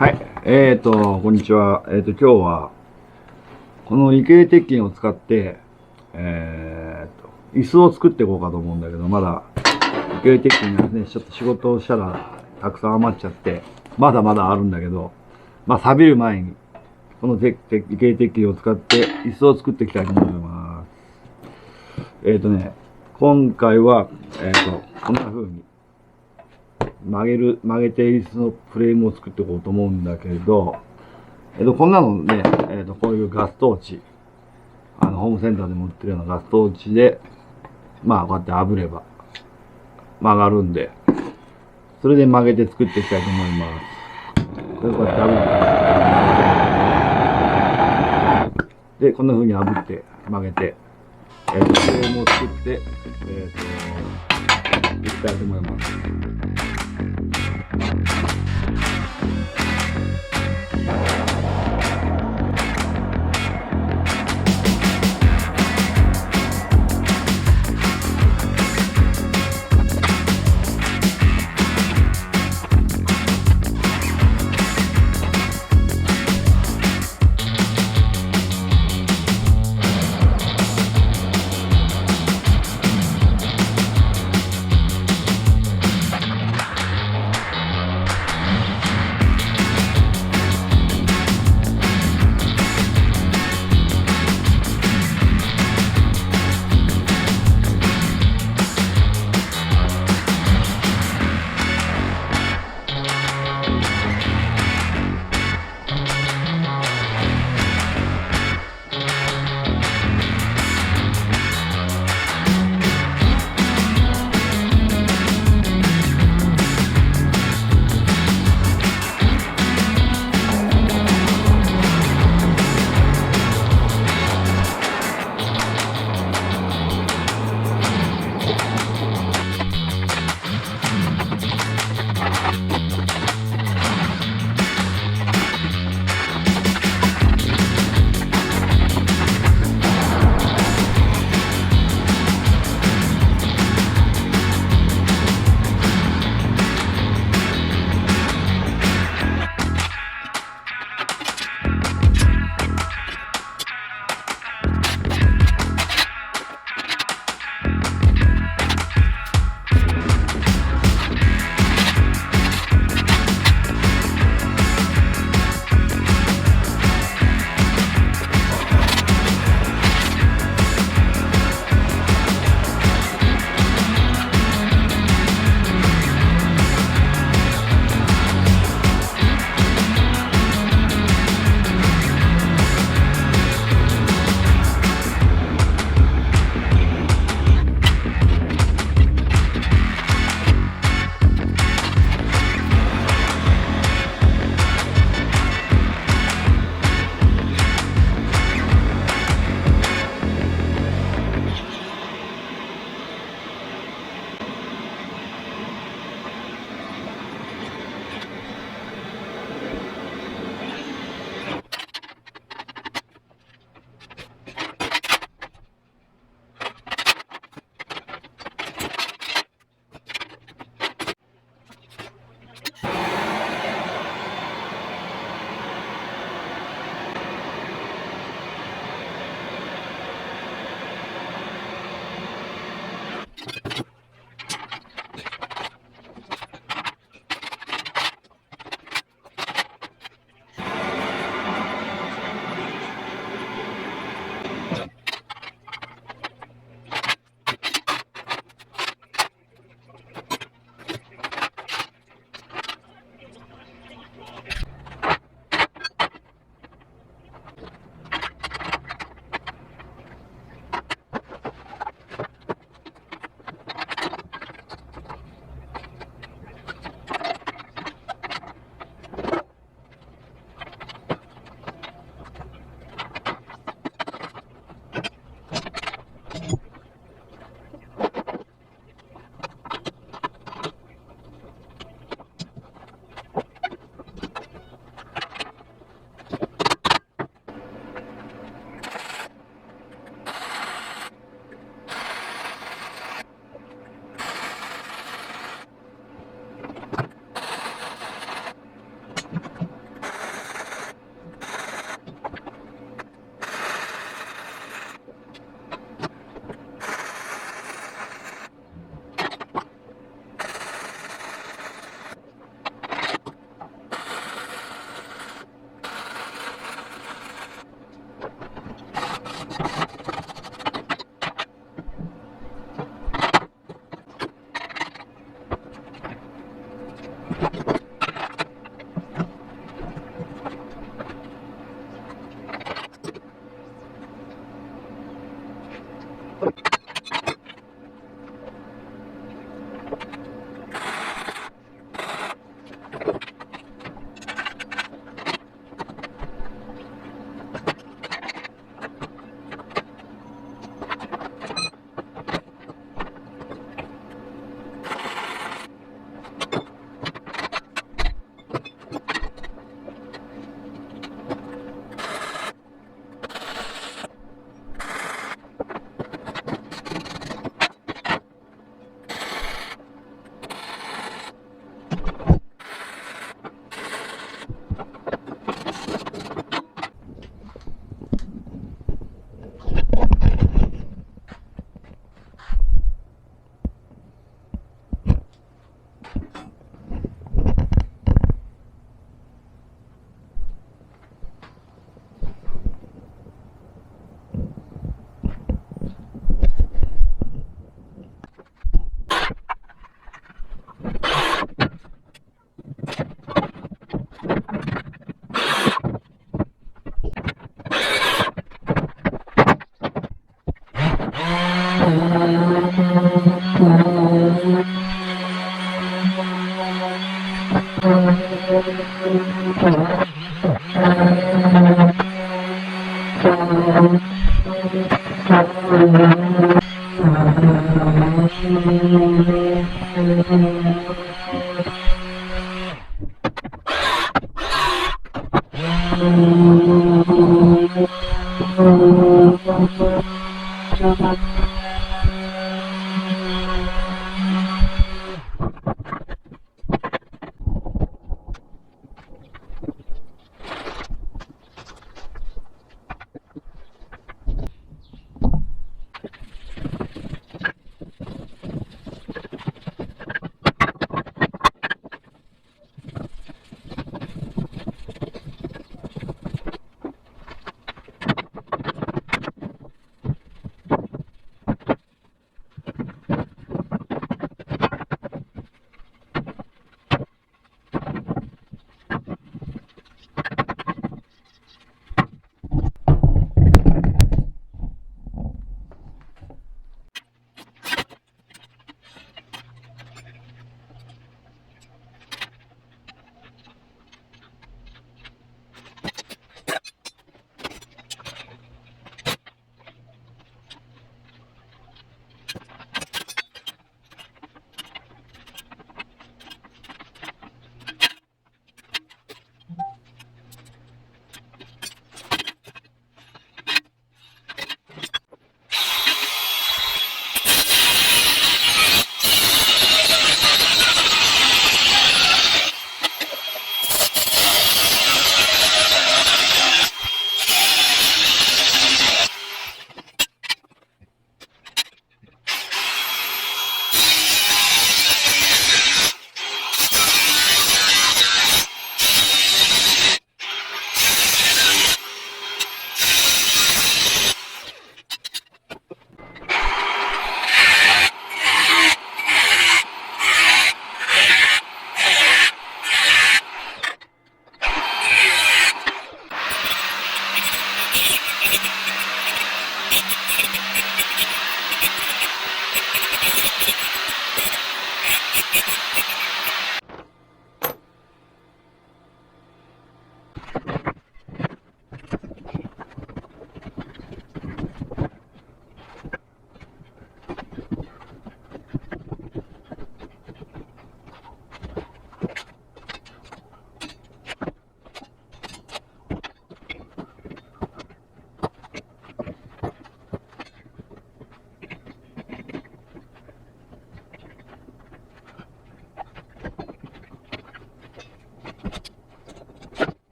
はい。こんにちは。今日は、この異形鉄筋を使って、椅子を作っていこうかと思うんだけど、まだ、異形鉄筋がね、ちょっと仕事をしたら、たくさん余っちゃって、まだまだあるんだけど、まあ、錆びる前に、この異形鉄筋を使って、椅子を作っていきたいと思います。今回は、こんな風に、曲げて椅子のフレームを作っていこうと思うんだけど、こんなのね、こういうガストーチ、ホームセンターでも売ってるようなガストーチで、まあ、こうやって炙れば曲がるんで、それで曲げて作っていきたいと思います。こうやって炙って、で、こんな風に炙って曲げて、フレームを作って、いきたいと思います。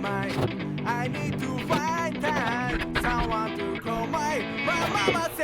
mind. I need to find time, someone to call my mama.